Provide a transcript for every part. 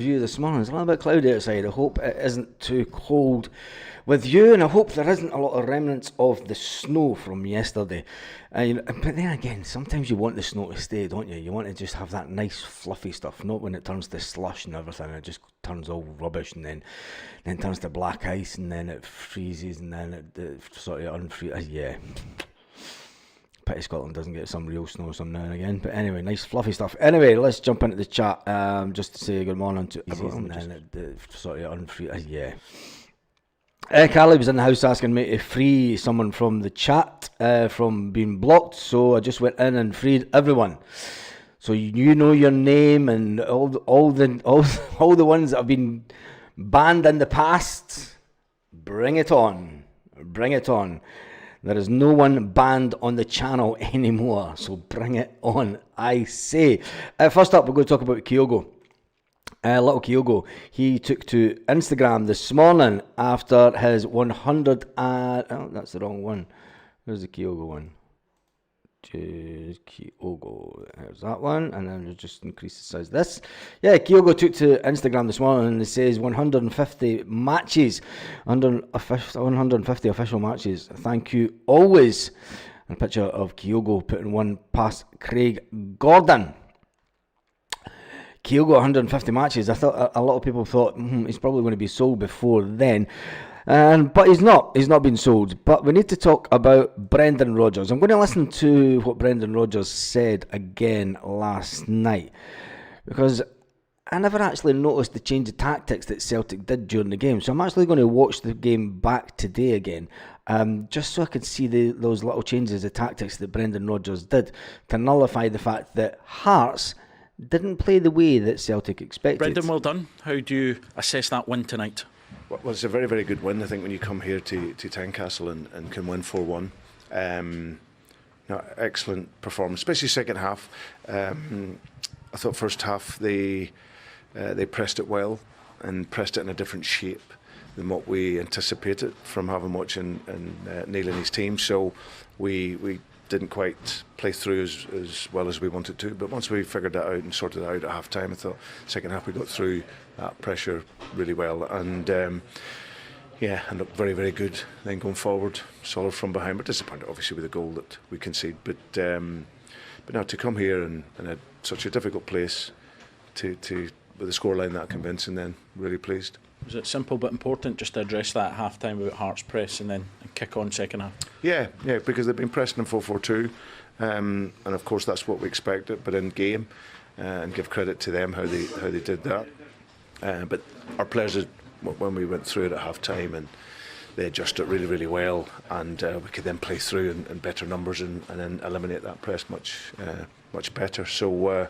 You this morning. It's a little bit cloudy outside. I hope it isn't too cold with you, and I hope there isn't a lot of remnants of the snow from yesterday. But then again, sometimes you want the snow to stay, don't you? You want to just have that nice fluffy stuff, not when it turns to slush and everything. It just turns all rubbish, and then turns to black ice, and then it freezes, and then it sort of unfreezes. Yeah. Pity Scotland doesn't get some real snow some now and again. But anyway, nice fluffy stuff. Anyway, let's jump into the chat. Just to say good morning to everyone. And sort of unfree. Yeah. Carly was in the house asking me to free someone from the chat from being blocked. So I just went in and freed everyone. So you know your name and all the ones that have been banned in the past. Bring it on. Bring it on. There is no one banned on the channel anymore, so bring it on, I say. First up, we're going to talk about Kygo. Little Kygo, he took to Instagram this morning after his 100 that's the wrong one. Where's the Kygo one? Kygo, there's that one, and then we'll just increase the size of this. Yeah, Kygo took to Instagram this morning and it says 150 matches, 150 official matches. Thank you always. And a picture of Kygo putting one past Craig Gordon. Kygo 150 matches. I thought a lot of people thought he's probably going to be sold before then. But he's not been sold. But we need to talk about Brendan Rodgers. I'm going to listen to what Brendan Rodgers said again last night, because I never actually noticed the change of tactics that Celtic did during the game. So I'm actually going to watch the game back today again, just so I can see those little changes of tactics that Brendan Rodgers did to nullify the fact that Hearts didn't play the way that Celtic expected. Brendan, well done. How do you assess that win tonight? Well, it's a very, very good win. I think when you come here to Tynecastle and can win 4-1, excellent performance, especially second half. I thought first half they pressed it well and pressed it in a different shape than what we anticipated from having watching and Neil and his team. So we didn't quite play through as well as we wanted to, but once we figured that out and sorted it out at half time, I thought second half we got through that pressure really well, and and looked very, very good then going forward, solid from behind, but disappointed obviously with the goal that we conceded, but now to come here in such a difficult place to with a scoreline that convincing, then really pleased. Was it simple but important just to address that at half time about Hearts press and then kick on second half? Yeah, because they've been pressing in 4-4-2, and of course that's what we expected, but in game, and give credit to them how they did that. But our players, when we went through it at half time, and they adjusted it really, really well, and we could then play through in better numbers and then eliminate that press much better. So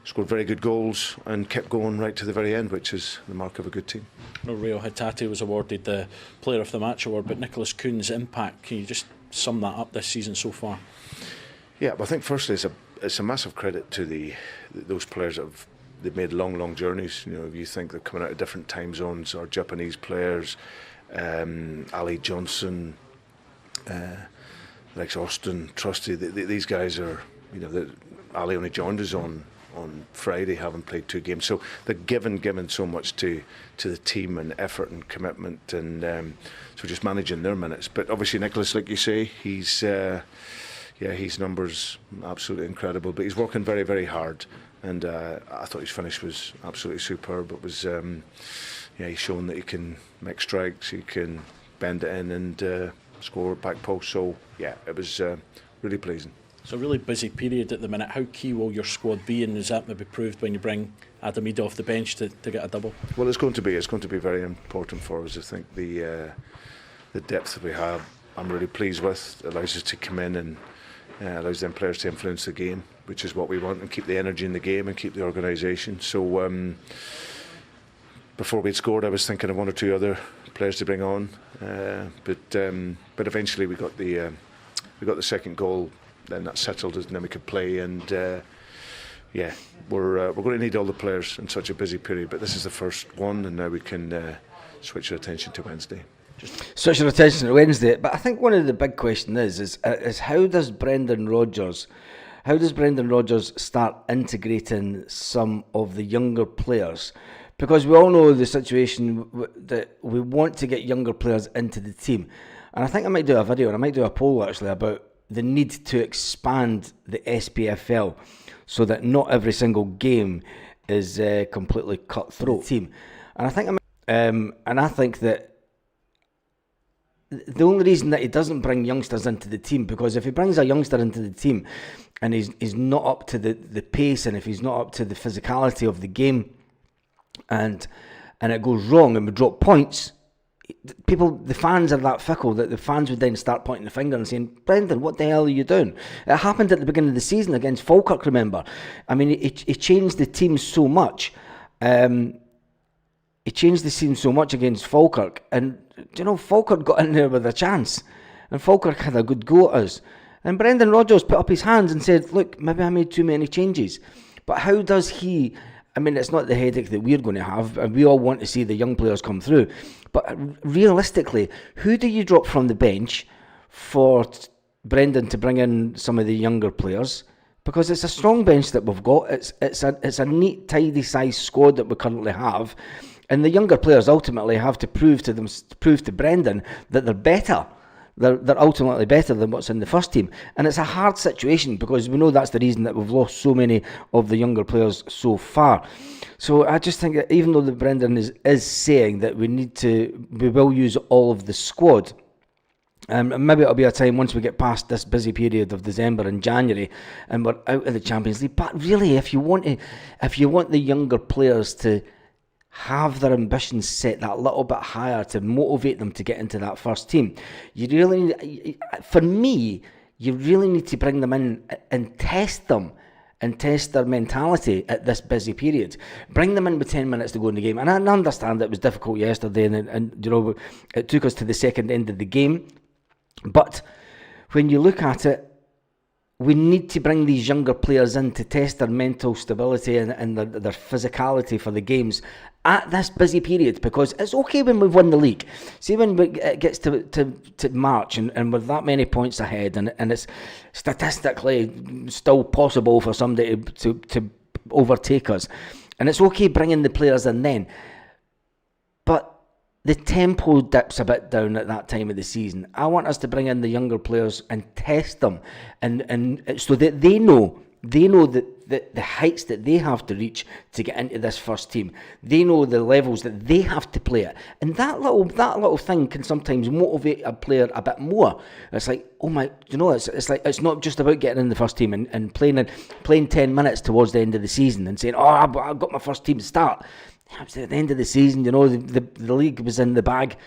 scored very good goals and kept going right to the very end, which is the mark of a good team. Rio Hatate was awarded the Player of the Match award, but Nicholas Kuhn's impact, can you just sum that up this season so far? Yeah, well, I think firstly it's a massive credit to those players that they've made long journeys. You know, if you think they're coming out of different time zones, or Japanese players, Ali Johnson, Lex Austin, Trusty, these guys are, Ali only joined us on Friday, having played 2 games, so they're given so much to the team and effort and commitment, and so just managing their minutes. But obviously Nicholas, like you say, his numbers absolutely incredible, but he's working very, very hard, and I thought his finish was absolutely superb. It was he's shown that he can make strikes, he can bend it in and score at back post, so yeah, it was really pleasing. It's a really busy period at the minute. How key will your squad be, and is that maybe proved when you bring Adam Ida off the bench to get a double? Well, it's going to be very important for us. I think the depth that we have, I'm really pleased with. It allows us to come in and allows them players to influence the game, which is what we want, and keep the energy in the game and keep the organisation. So before we'd scored, I was thinking of 1 or 2 other players to bring on, but eventually we got the second goal. Then that settled us, and then we could play. And we're going to need all the players in such a busy period. But this is the first one, and now we can switch our attention to Wednesday. Switch our attention to Wednesday. But I think one of the big questions is how does Brendan Rodgers start integrating some of the younger players? because we all know the situation that we want to get younger players into the team. And I think I might do a video, and I might do a poll actually, about the need to expand the SPFL so that not every single game is completely cutthroat team. And I think I think that the only reason that he doesn't bring youngsters into the team, because if he brings a youngster into the team and he's not up to the pace, and if he's not up to the physicality of the game, and it goes wrong and we drop points, the fans are that fickle that the fans would then start pointing the finger and saying, Brendan, what the hell are you doing? It happened at the beginning of the season against Falkirk, remember? I mean, he changed the team so much. He changed the team so much against Falkirk, and Falkirk got in there with a chance, and Falkirk had a good go at us. And Brendan Rodgers put up his hands and said, look, maybe I made too many changes. But how does he... I mean, it's not the headache that we're going to have, and we all want to see the young players come through. But realistically, who do you drop from the bench for Brendan to bring in some of the younger players? Because it's a strong bench that we've got. It's a neat, tidy sized squad that we currently have, and the younger players ultimately have to prove to Brendan that they're better. They're ultimately better than what's in the first team. And it's a hard situation, because we know that's the reason that we've lost so many of the younger players so far. So I just think that even though the Brendan is saying that we will use all of the squad, maybe it'll be a time once we get past this busy period of December and January and we're out of the Champions League. But really, if you want the younger players to have their ambitions set that little bit higher to motivate them to get into that first team, you really need to bring them in and test them and test their mentality at this busy period. Bring them in with 10 minutes to go in the game. And I understand it was difficult yesterday, and it took us to the second end of the game. But when you look at it, we need to bring these younger players in to test their mental stability and their physicality for the games at this busy period, because it's okay when we've won the league. See, when it gets to March and with that many points ahead, and it's statistically still possible for somebody to overtake us, and it's okay bringing the players in then, but the tempo dips a bit down at that time of the season. I want us to bring in the younger players and test them, and so that they know that the heights that they have to reach to get into this first team. They know the levels that they have to play at, and that little thing can sometimes motivate a player a bit more. It's like, oh my, it's like, it's not just about getting in the first team and playing 10 minutes towards the end of the season and saying, oh, I've got my first team to start. At the end of the season, the league was in the bag.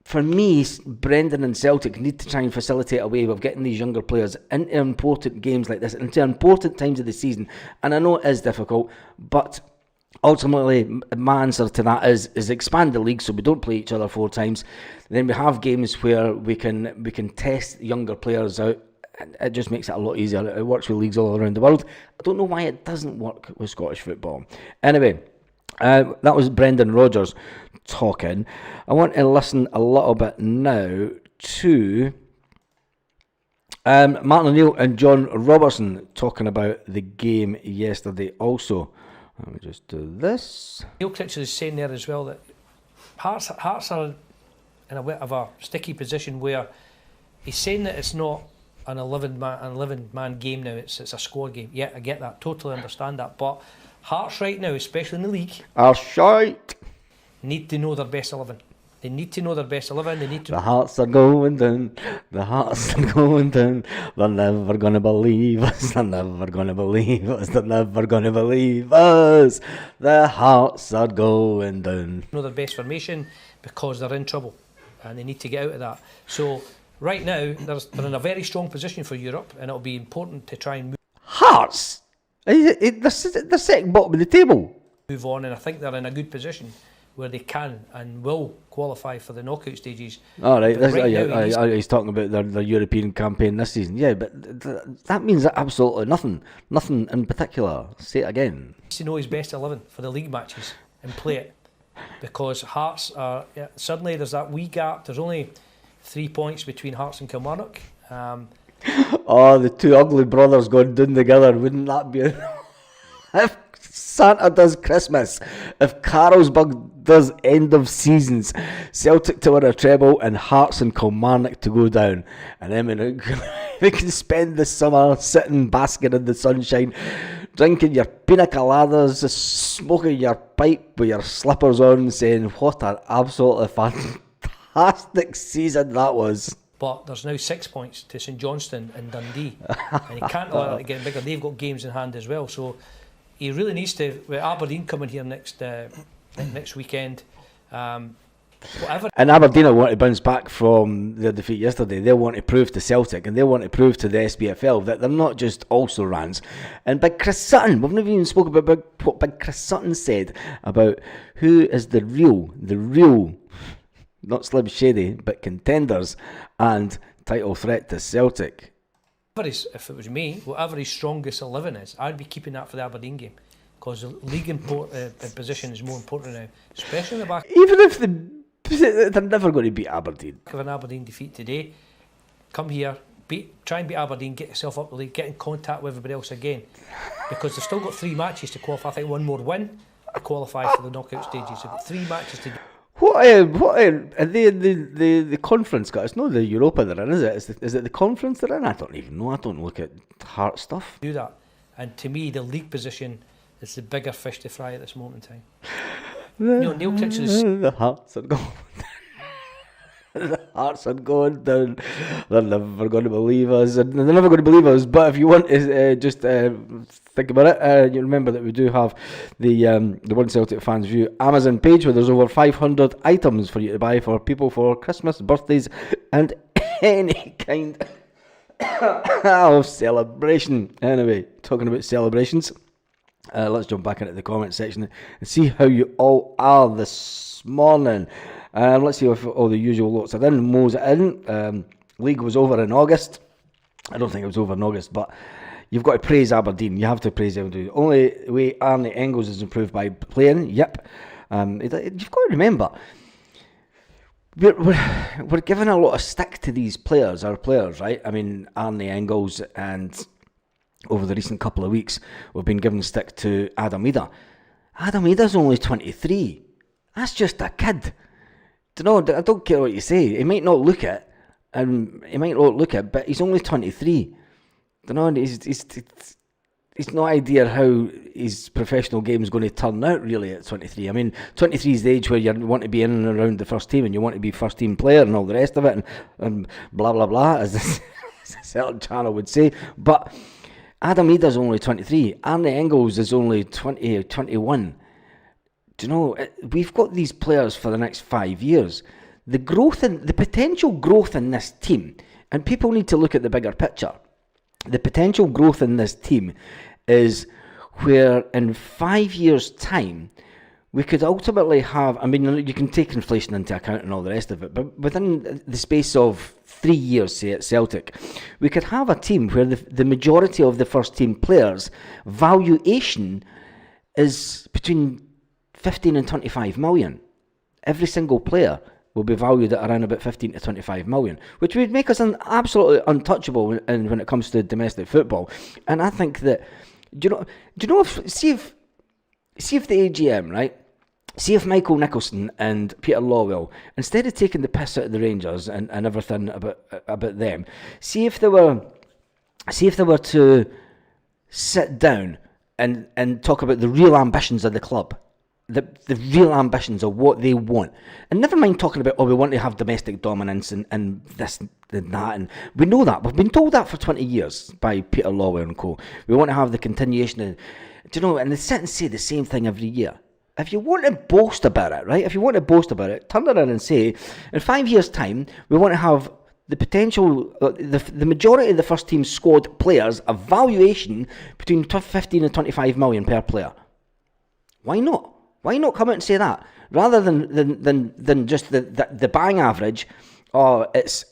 For me, Brendan and Celtic need to try and facilitate a way of getting these younger players into important games like this, into important times of the season. And I know it is difficult, but ultimately, my answer to that is expand the league so we don't play each other 4 times. Then we have games where we can test younger players out. It just makes it a lot easier. It works with leagues all around the world. I don't know why it doesn't work with Scottish football. Anyway, that was Brendan Rodgers talking. I want to listen a little bit now to Martin O'Neill and John Robertson talking about the game yesterday also. Let me just do this. Neil Critch is saying there as well that Hearts are in a bit of a sticky position where he's saying that it's not an 11-man game now, it's a squad game. Yeah, I get that, totally understand that, but Hearts right now, especially in the league, are shite. Need to know their best 11. They need to know their best 11. They need to. The Hearts are going down. The Hearts are going down. They're never gonna believe us. They're never gonna believe us. They're never gonna believe us. The Hearts are going down. Know their best formation because they're in trouble and they need to get out of that. So right now they're in a very strong position for Europe, and it'll be important to try and Hearts. They're second bottom of the table. Move on, and I think they're in a good position where they can and will qualify for the knockout stages. All right, he's talking about their European campaign this season. Yeah, but that means absolutely nothing. Nothing in particular. Say it again. He needs to know his best 11 for the league matches and play it, because Hearts are suddenly there's that wee gap. There's only 3 points between Hearts and Kilmarnock. Oh, the two ugly brothers going down together. Wouldn't that be Santa does Christmas, if Carlsberg does end of seasons, Celtic to win a treble, and Hearts and Kilmarnock to go down. And then we can spend the summer sitting basking in the sunshine, drinking your pina coladas, smoking your pipe with your slippers on, saying what an absolutely fantastic season that was. But there's now 6 points to St Johnstone and Dundee, and he can't allow it to get bigger. They've got games in hand as well, so he really needs to. With Aberdeen coming here next weekend, whatever. And Aberdeen want to bounce back from their defeat yesterday. They want to prove to Celtic, and they want to prove to the SPFL that they're not just also rans. And Big Chris Sutton, we've never even spoken about what Big Chris Sutton said about who is the real, not Slim Shady, but contenders and title threat to Celtic. If it was me, whatever his strongest 11 is, I'd be keeping that for the Aberdeen game, because the league position is more important now, especially in the back. Even if they're never going to beat Aberdeen. Of an Aberdeen defeat today, come here, try and beat Aberdeen, get yourself up the league, get in contact with everybody else again, because they've still got 3 matches to qualify. I think one more win to qualify for the knockout stages. They've got 3 matches to do. What are they the conference, guys? It's not the Europa they're in, is it? Is it the conference they're in? I don't even know. I don't look at Heart stuff. Do that, and to me, the league position is the bigger fish to fry at this moment in time. Neil Kitchen is the Hearts are going. The Hearts are going down. They're never going to believe us, and they're never going to believe us. But if you want to just think about it, you remember that we do have the One Celtic Fans View Amazon page, where there's over 500 items for you to buy for people for Christmas, birthdays, and any kind of celebration. Anyway, talking about celebrations, let's jump back into the comment section and see how you all are this morning. Let's see if all the usual lots are in. Mo's in. League was over in August. I don't think it was over in August, but you've got to praise Aberdeen. You have to praise Aberdeen. Only way Arnie Engels has improved by playing. Yep. You've got to remember, we're giving a lot of stick to these players, our players, right? I mean, Arnie Engels, and over the recent couple of weeks, we've been giving stick to Adam Ida. Adam Ida's only 23. That's just a kid. I don't care what you say. He might not look it, but he's only 23. He's no idea how his professional game is going to turn out really at 23. I mean, 23 is the age where you want to be in and around the first team, and you want to be first team player and all the rest of it, and blah blah blah, as a certain channel would say. But Adam Ida's only 23. Arnie Engels is only 20 or 21. We've got these players for the next 5 years. The potential growth in this team, and people need to look at the bigger picture. The potential growth in this team is where in 5 years' time, we could ultimately have, you can take inflation into account and all the rest of it, but within the space of 3 years, say at Celtic, we could have a team where the majority of the first team players' valuation is between 15 and 25 million. Every single player will be valued at around about 15 to 25 million, which would make us absolutely untouchable when it comes to domestic football. And I think that, see if the AGM, right? See if Michael Nicholson and Peter Lawwell, instead of taking the piss out of the Rangers and everything about them, see if they were to sit down and talk about the real ambitions of the club. The real ambitions of what they want, and never mind talking about, we want to have domestic dominance and this and that, and we know that, we've been told that for 20 years by Peter Lawwell and co. We want to have the continuation of, and they sit and say the same thing every year. If you want to boast about it, right, turn around and say, in 5 years' time, we want to have the potential, the majority of the first team squad players, a valuation between 15 and 25 million per player. Why not? Why not come out and say that rather than just the bang average? It's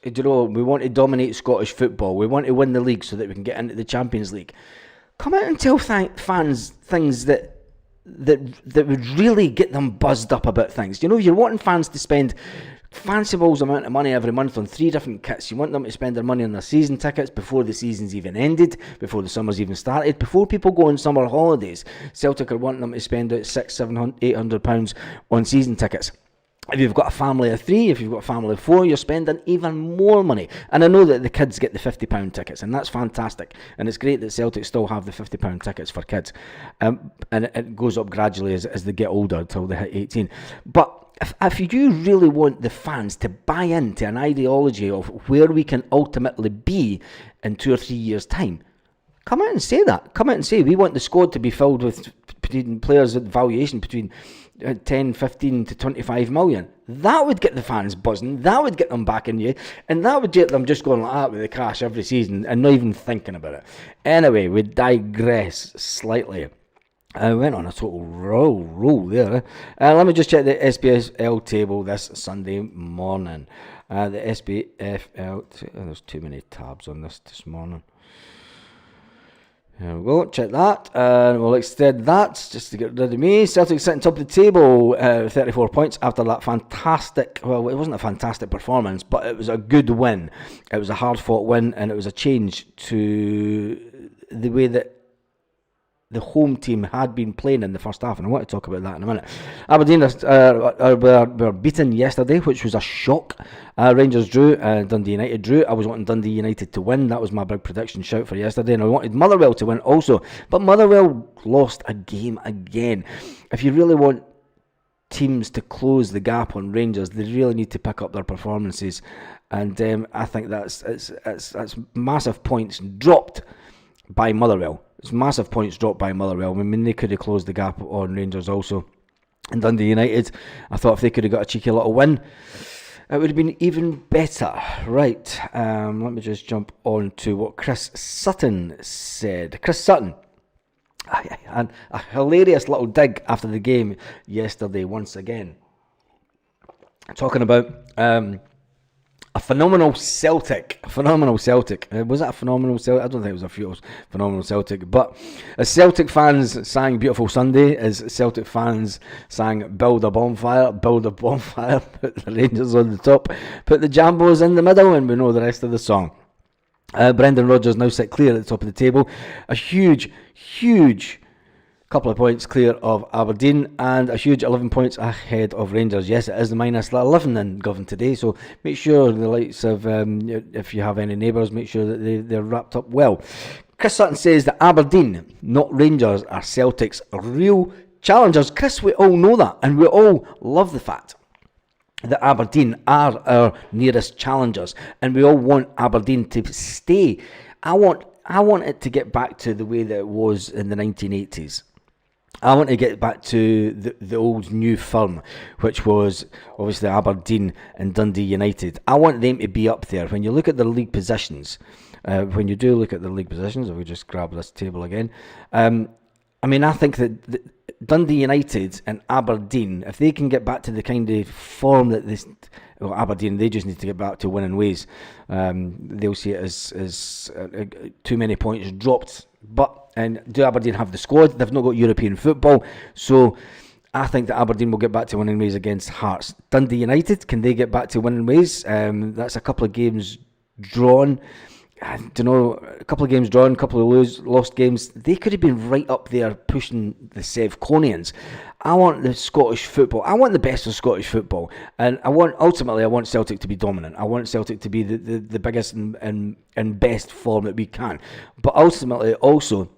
we want to dominate Scottish football. We want to win the league so that we can get into the Champions League. Come out and tell fans things that would really get them buzzed up about things. You're wanting fans to spend fanciful amount of money every month on 3 different kits. You want them to spend their money on their season tickets before the season's even ended, before the summer's even started, before people go on summer holidays. Celtic are wanting them to spend out £600, £700 on season tickets. If you've got a family of 3, if you've got a family of 4, you're spending even more money. And I know that the kids get the £50 tickets, and that's fantastic. And it's great that Celtic still have the £50 tickets for kids. And it goes up gradually as they get older until they hit 18. But if you really want the fans to buy into an ideology of where we can ultimately be in 2 or 3 years' time, come out and say that. Come out and say we want the squad to be filled with players with valuation between 10, 15 to 25 million. That would get the fans buzzing. That would get them back in you. And that would get them just going like that with the cash every season and not even thinking about it. Anyway, we digress slightly. I went on a total roll there. Let me just check the SPFL table this Sunday morning. The SPFL, there's too many tabs on this morning. There we go, check that, and we'll extend that just to get rid of me. Celtic sitting top of the table, 34 points after that fantastic, well, it wasn't a fantastic performance, but it was a good win. It was a hard-fought win, and it was a change to the way that the home team had been playing in the first half, and I want to talk about that in a minute. Aberdeen were beaten yesterday, which was a shock. Rangers drew, Dundee United drew. I was wanting Dundee United to win. That was my big prediction shout for yesterday, and I wanted Motherwell to win also. But Motherwell lost a game again. If you really want teams to close the gap on Rangers, they really need to pick up their performances, and I think that's massive points dropped by Motherwell. It's massive points dropped by Motherwell. I mean, they could have closed the gap on Rangers also. And Dundee United, I thought if they could have got a cheeky little win, it would have been even better. Right, let me just jump on to what Chris Sutton said. Chris Sutton, and a hilarious little dig after the game yesterday once again. Talking about a phenomenal Celtic. Was it a phenomenal Celtic? I don't think it was a phenomenal Celtic. But as Celtic fans sang Beautiful Sunday, as Celtic fans sang Build a Bonfire, put the Rangers on the top, put the Jambos in the middle, and we know the rest of the song. Brendan Rodgers now sit clear at the top of the table. A huge couple of points clear of Aberdeen, and a huge 11 points ahead of Rangers. Yes, it is the minus 11 in Govan today, so make sure the likes of, if you have any neighbours, make sure that they're wrapped up well. Chris Sutton says that Aberdeen, not Rangers, are Celtic's real challengers. Chris, we all know that, and we all love the fact that Aberdeen are our nearest challengers, and we all want Aberdeen to stay. I want it to get back to the way that it was in the 1980s. I want to get back to the old new firm, which was obviously Aberdeen and Dundee United. I want them to be up there. When you look at the league positions, if we just grab this table again, I think that Dundee United and Aberdeen, if they can get back to the kind of form that Aberdeen, they just need to get back to winning ways. They'll see it as too many points dropped. And do Aberdeen have the squad? They've not got European football, so I think that Aberdeen will get back to winning ways against Hearts. Dundee United, can they get back to winning ways? That's a couple of games drawn. I don't know, a couple of games drawn, a couple of lost games. They could have been right up there pushing the Sevconians. I want the Scottish football. I want the best of Scottish football. And I want Celtic to be dominant. I want Celtic to be the biggest and best form that we can. But ultimately also,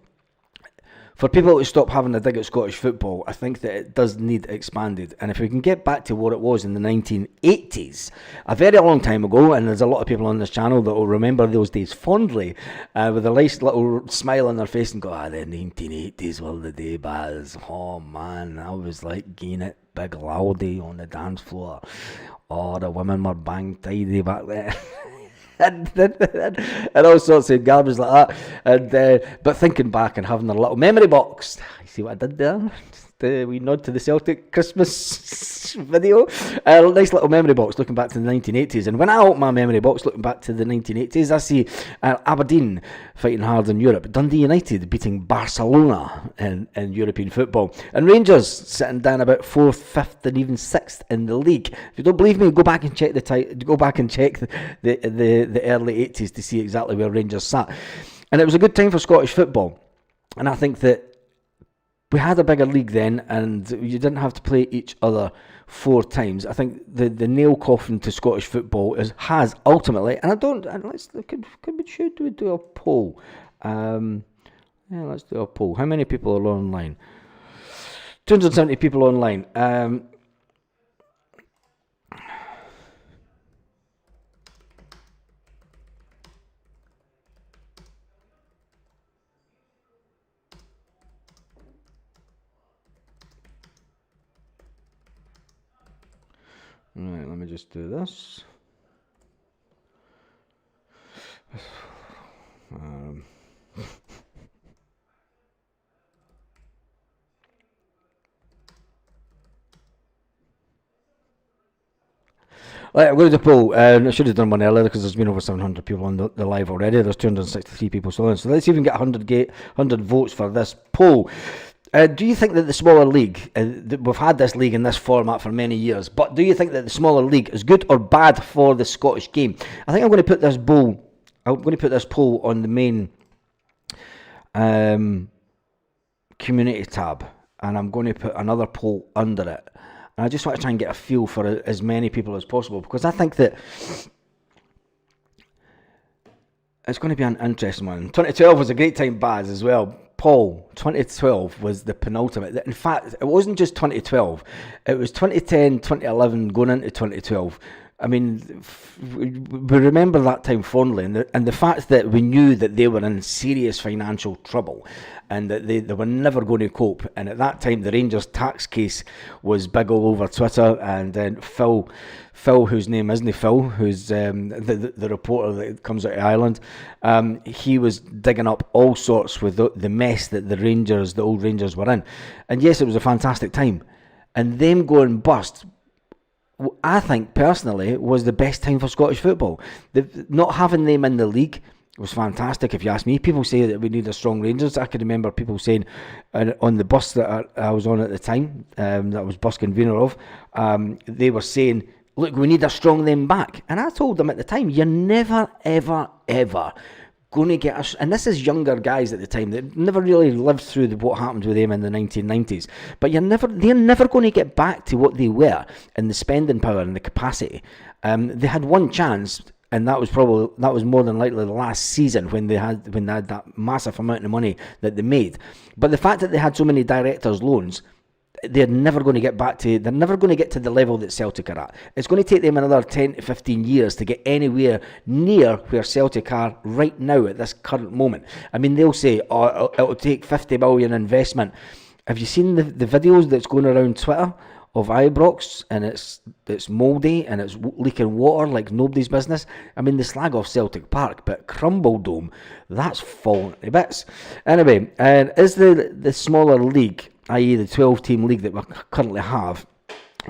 for people to stop having a dig at Scottish football, I think that it does need expanded. And if we can get back to what it was in the 1980s, a very long time ago, and there's a lot of people on this channel that will remember those days fondly, with a nice little smile on their face and go, the 1980s were the day, Baz. Oh man, I was like getting it big loudy on the dance floor. Oh, the women were bang tidy back then. and all sorts of garbage like that. And but thinking back and having a little memory box, you see what I did there? The wee nod to the Celtic Christmas video. Nice little memory box looking back to the 1980s. And when I open my memory box looking back to the 1980s, I see Aberdeen fighting hard in Europe. Dundee United beating Barcelona in European football. And Rangers sitting down about 4th, 5th and even 6th in the league. If you don't believe me, go back and check the early 80s to see exactly where Rangers sat. And it was a good time for Scottish football. And I think that we had a bigger league then, and you didn't have to play each other 4 times. I think the nail coffin to Scottish football has ultimately, and should we do a poll? Let's do a poll. How many people are online? 270 people online. Right, let me just do this. Right, I'm going to do a poll. I should have done one earlier because there's been over 700 people on the live already. There's 263 people still in. So let's even get 100 votes for this poll. Do you think that the smaller league, we've had this league in this format for many years, but do you think that the smaller league is good or bad for the Scottish game? I think I'm going to put this poll on the main community tab, and I'm going to put another poll under it. And I just want to try and get a feel for as many people as possible, because I think that it's going to be an interesting one. 2012 was a great time, Baz, as well. Paul, 2012 was the penultimate. In fact, it wasn't just 2012. It was 2010, 2011, going into 2012. I mean, we remember that time fondly, and the fact that we knew that they were in serious financial trouble and that they were never going to cope. And at that time, the Rangers tax case was big all over Twitter, and then Phil, whose name isn't Phil, who's the reporter that comes out of Ireland, he was digging up all sorts with the mess that the old Rangers were in. And yes, it was a fantastic time. And them going bust, I think personally, was the best time for Scottish football. Not having them in the league was fantastic, if you ask me. People say that we need a strong Rangers. I can remember people saying on the bus that I was on at the time, that I was bus convener of, they were saying, look, we need a strong them back. And I told them at the time, you're never, ever, ever going to get us, and this is younger guys at the time that never really lived through what happened with them in the 1990s, but they're never going to get back to what they were in the spending power and the capacity. They had one chance, and that was more than likely the last season when they had that massive amount of money that they made. But the fact that they had so many directors' loans, they're never going to get to the level that Celtic are at. It's going to take them another 10 to 15 years to get anywhere near where Celtic are right now at this current moment. I mean, they'll say, it'll take 50 million investment. Have you seen the videos that's going around Twitter of Ibrox, and it's mouldy and it's leaking water like nobody's business? I mean, they slag off Celtic Park, but Crumble Dome, that's falling to bits. Anyway, and is the smaller league, i.e. the 12-team league that we currently have,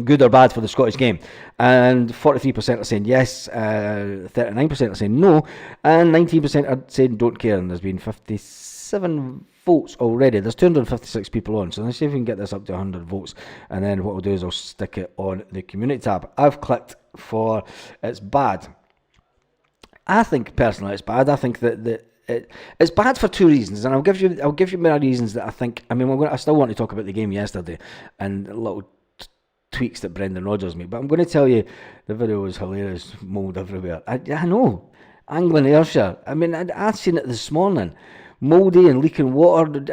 good or bad for the Scottish game? And 43% are saying yes, 39% are saying no, and 19% are saying don't care. And there's been 57 votes already. There's 256 people on, so let's see if we can get this up to 100 votes. And then what I'll do is I'll stick it on the community tab. I've clicked for it's bad. I think personally it's bad. I think that it's bad for 2 reasons, and I'll give you my reasons that I think. I mean, I still want to talk about the game yesterday and little tweaks that Brendan Rodgers made, but I'm going to tell you the video was hilarious, mould everywhere. I know, Angling Ayrshire. I mean, I'd seen it this morning, mouldy and leaking water.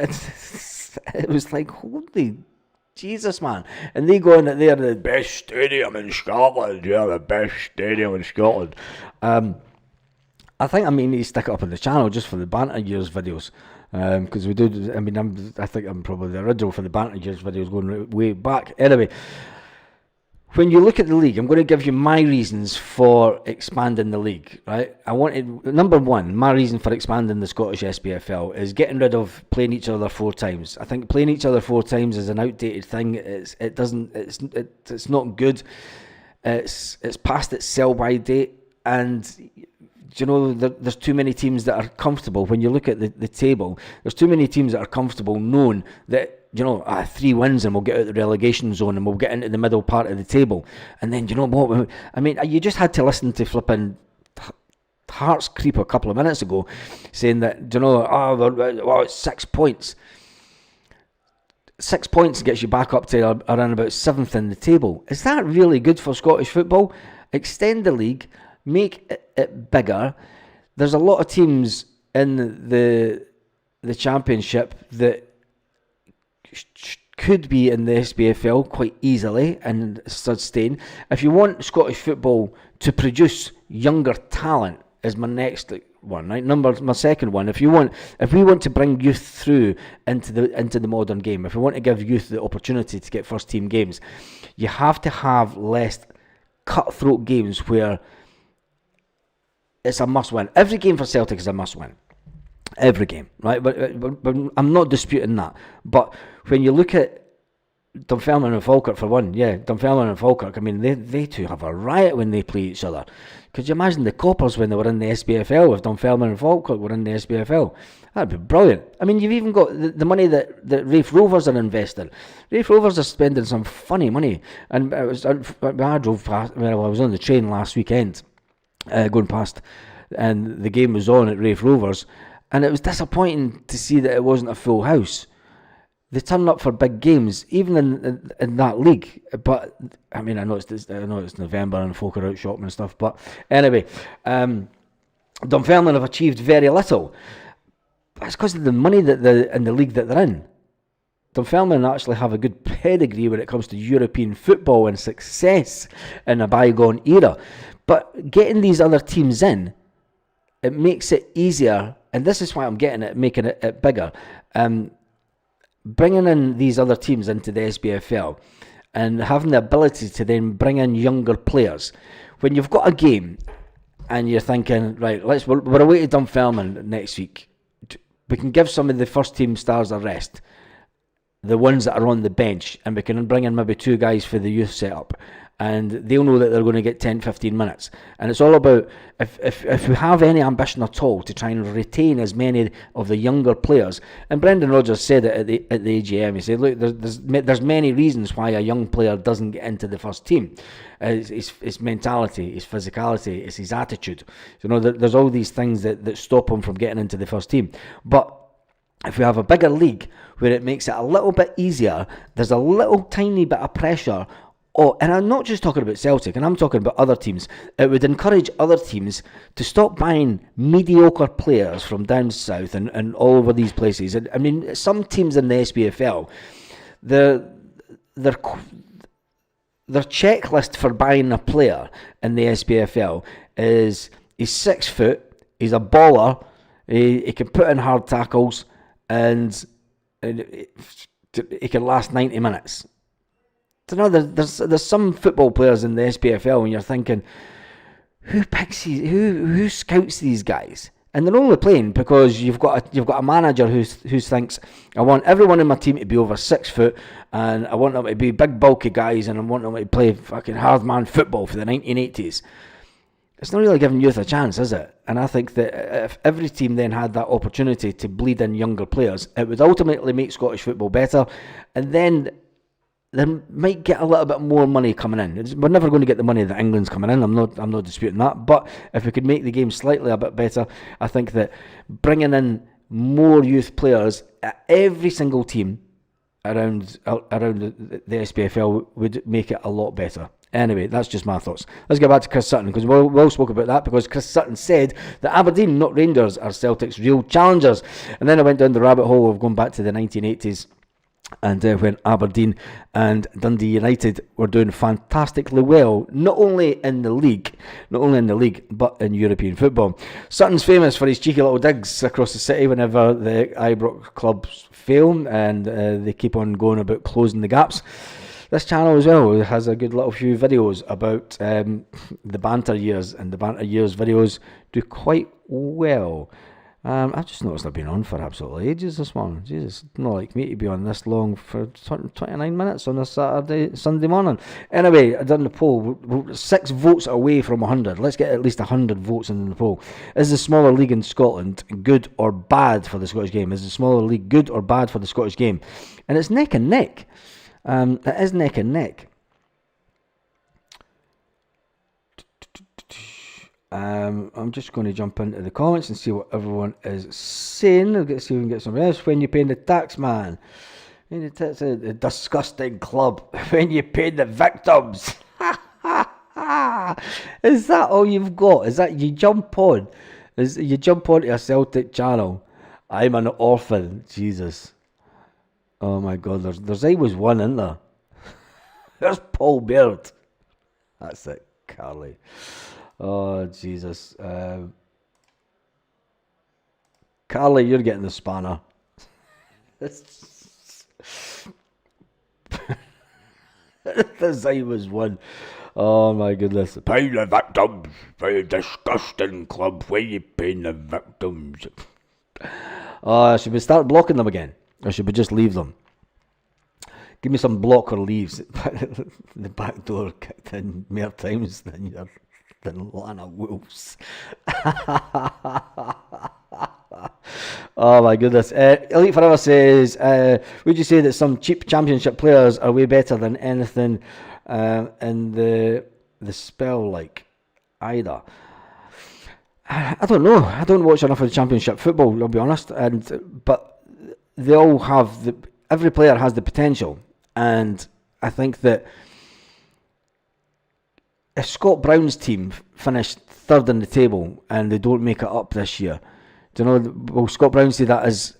It was like, holy Jesus, man! And they go in that they're the best stadium in Scotland. Yeah, the best stadium in Scotland. I think I need to stick it up on the channel just for the Banter Years videos, because we do. I mean, I think I'm probably the original for the Banter Years videos going way back. Anyway, when you look at the league, I'm going to give you my reasons for expanding the league, right? Number one, my reason for expanding the Scottish SPFL is getting rid of playing each other 4 times. I think playing each other 4 times is an outdated thing. It's not good. It's past its sell-by date, and there's too many teams that are comfortable. When you look at the table, there's too many teams that are comfortable knowing that 3 wins and we'll get out of the relegation zone and we'll get into the middle part of the table. And then, what? I mean, you just had to listen to flipping Hearts Creep a couple of minutes ago saying that, it's 6 points. 6 points gets you back up to around about 7th in the table. Is that really good for Scottish football? Extend the league, make it bigger. There's a lot of teams in the Championship that could be in the SPFL quite easily and sustain. If you want Scottish football to produce younger talent, is my next one, right? My second one. If we want to bring youth through into the modern game, if we want to give youth the opportunity to get first team games, you have to have less cutthroat games where it's a must win. Every game for Celtic is a must win. Every game, right? But I'm not disputing that. But when you look at Dunfermline and Falkirk, for one, Dunfermline and Falkirk, I mean, they two have a riot when they play each other. Could you imagine the Coppers when they were in the SPFL, if Dunfermline and Falkirk were in the SPFL? That'd be brilliant. I mean, you've even got the money that Rafe Rovers are investing. Rafe Rovers are spending some funny money. And I drove past, I was on the train last weekend, going past, and the game was on at Rafe Rovers. And it was disappointing to see that it wasn't a full house. They turn up for big games, even in that league. But I mean, I know it's November and folk are out shopping and stuff. But anyway, Dunfermline have achieved very little. That's because of the money that in the league that they're in. Dunfermline actually have a good pedigree when it comes to European football and success in a bygone era. But getting these other teams in, it makes it easier. And this is why I'm getting it, making it bigger. Bringing in these other teams into the SBFL and having the ability to then bring in younger players. When you've got a game and you're thinking, right, we're away to Dunfermline next week. We can give some of the first team stars a rest, the ones that are on the bench, and we can bring in maybe 2 guys for the youth setup. And they'll know that they're going to get 10-15 minutes. And it's all about, if we have any ambition at all to try and retain as many of the younger players. And Brendan Rodgers said it at the AGM. He said, look, there's many reasons why a young player doesn't get into the first team. It's mentality, it's physicality, it's his attitude. There's all these things that stop him from getting into the first team. But if we have a bigger league where it makes it a little bit easier, there's a little tiny bit of pressure. And I'm not just talking about Celtic, and I'm talking about other teams. It would encourage other teams to stop buying mediocre players from down south and all over these places. And I mean, some teams in the SPFL, their checklist for buying a player in the SPFL is he's 6 foot, he's a baller, he can put in hard tackles, and he can last 90 minutes. There's some football players in the SPFL and you're thinking, who picks these, who scouts these guys? And they're only playing because you've got a manager who thinks, I want everyone in my team to be over 6 foot, and I want them to be big bulky guys, and I want them to play fucking hard man football for the 1980s. It's not really giving youth a chance, is it? And I think that if every team then had that opportunity to bleed in younger players, it would ultimately make Scottish football better, and then they might get a little bit more money coming in. We're never going to get the money that England's coming in. I'm not disputing that. But if we could make the game slightly a bit better, I think that bringing in more youth players at every single team around the SPFL would make it a lot better. Anyway, that's just my thoughts. Let's get back to Chris Sutton, because we all spoke about that, because Chris Sutton said that Aberdeen, not Rangers, are Celtic's real challengers. And then I went down the rabbit hole of going back to the 1980s. And when Aberdeen and Dundee United were doing fantastically well, not only in the league, but in European football. Sutton's famous for his cheeky little digs across the city whenever the Ibrox clubs fail, and they keep on going about closing the gaps. This channel as well has a good little few videos about the banter years, and the banter years videos do quite well. I've just noticed I've been on for absolutely ages this morning. Jesus, not like me to be on this long for 29 minutes on a Sunday morning. Anyway, I done the poll. We're 6 votes away from 100. Let's get at least 100 votes in the poll. Is the smaller league in Scotland good or bad for the Scottish game? Is the smaller league good or bad for the Scottish game? And it's neck and neck. It is neck and neck. I'm just going to jump into the comments and see what everyone is saying. I'll see if we can get some else. When you paying the tax, man. It's a disgusting club. When you pay the victims. Is that all you've got? Is that you jump on? You jump onto a Celtic channel? I'm an orphan. Jesus. Oh my God. There's always one, isn't there? There's Paul Baird. That's it, Carly. Oh, Jesus. Carly, you're getting the spanner. This I was one. Oh, my goodness. Pay the victims. Very disgusting club. Where you paying the victims? Should we start blocking them again? Or should we just leave them? Give me some block or leaves. The back door kicked in more times than Lana Wolves. Oh my goodness. Elite Forever says, would you say that some cheap championship players are way better than anything in the spell like either? I don't know. I don't watch enough of the championship football, I'll be honest. But they all have every player has the potential, and I think that if Scott Brown's team finished third in the table and they don't make it up this year, do you know? Well, Scott Brown say that as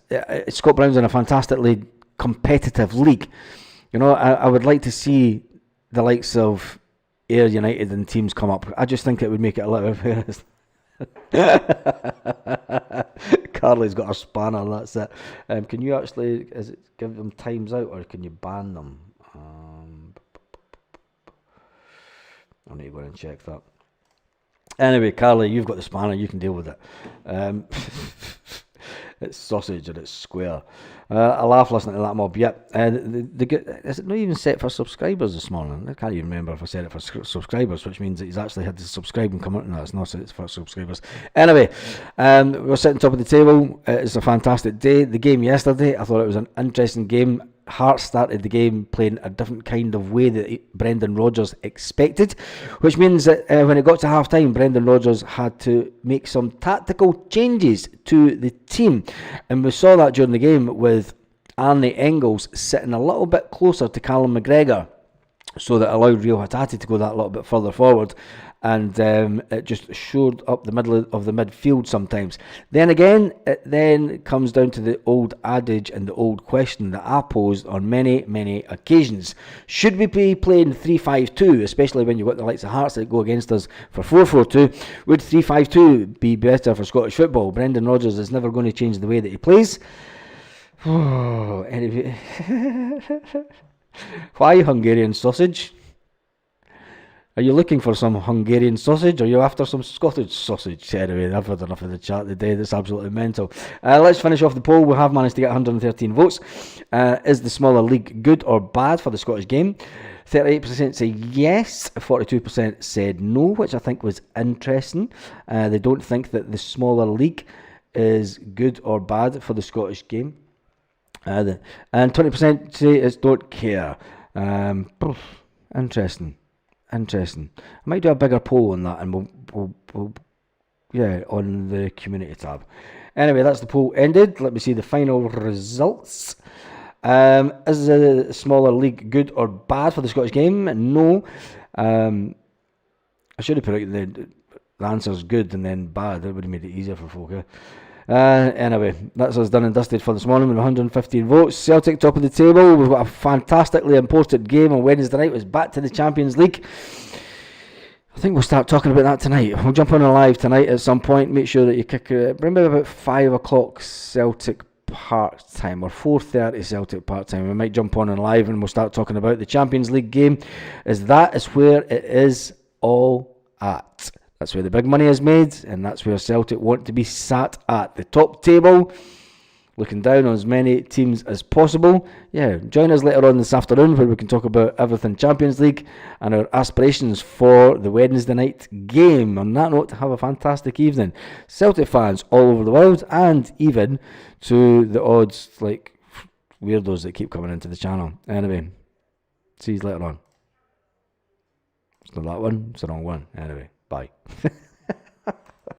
Scott Brown's in a fantastically competitive league. You know, I would like to see the likes of Ayr United and teams come up. I just think it would make it a little bit. Carly's got a spanner. That's it. Can you actually give them times out, or can you ban them? I need to go and check that. Anyway, Carly, you've got the spanner. You can deal with it. It's sausage and it's square. I laugh listening to that mob. Yep. Is it not even set for subscribers this morning? I can't even remember if I said it for subscribers, which means that he's actually had to subscribe and come out. No, it's not set for subscribers. Anyway, we're sitting top of the table. It's a fantastic day. The game yesterday, I thought it was an interesting game. Hearts started the game playing a different kind of way that Brendan Rodgers expected, which means that when it got to half time, Brendan Rodgers had to make some tactical changes to the team, and we saw that during the game with Arne Engels sitting a little bit closer to Callum McGregor, so that allowed Rio Hatate to go that little bit further forward, and it just shored up the middle of the midfield sometimes. Then again, it then comes down to the old adage and the old question that I posed on many, many occasions. Should we be playing 3-5-2, especially when you've got the likes of Hearts that go against us for 4-4-2? Would 3-5-2 be better for Scottish football? Brendan Rodgers is never going to change the way that he plays. Anyway. Why Hungarian sausage? Are you looking for some Hungarian sausage, or are you after some Scottish sausage? Anyway, I've had enough of the chat today. That's absolutely mental. Let's finish off the poll. We have managed to get 113 votes. Is the smaller league good or bad for the Scottish game? 38% say yes, 42% said no, which I think was interesting. They don't think that the smaller league is good or bad for the Scottish game. And 20% say it's don't care. Interesting. I might do a bigger poll on that, and we'll on the community tab. Anyway, that's the poll ended. Let me see the final results. Is the smaller league good or bad for the Scottish game? No. I should have put out the answers good and then bad. That would have made it easier for folk. Anyway, that's us done and dusted for this morning with 115 votes. Celtic top of the table. We've got a fantastically important game on Wednesday night. It's back to the Champions League. I think we'll start talking about that tonight. We'll jump on a live tonight at some point. Make sure that you kick remember about 5 o'clock Celtic part-time, or 4:30 Celtic part-time. We might jump on and live and we'll start talking about the Champions League game, as that is where it is all at. That's where the big money is made, and that's where Celtic want to be sat at the top table, looking down on as many teams as possible. Yeah, join us later on this afternoon where we can talk about everything Champions League and our aspirations for the Wednesday night game. On that note, have a fantastic evening. Celtic fans all over the world, and even to the odds like weirdos that keep coming into the channel. Anyway, see you later on. It's not that one, it's the wrong one. Anyway, bye.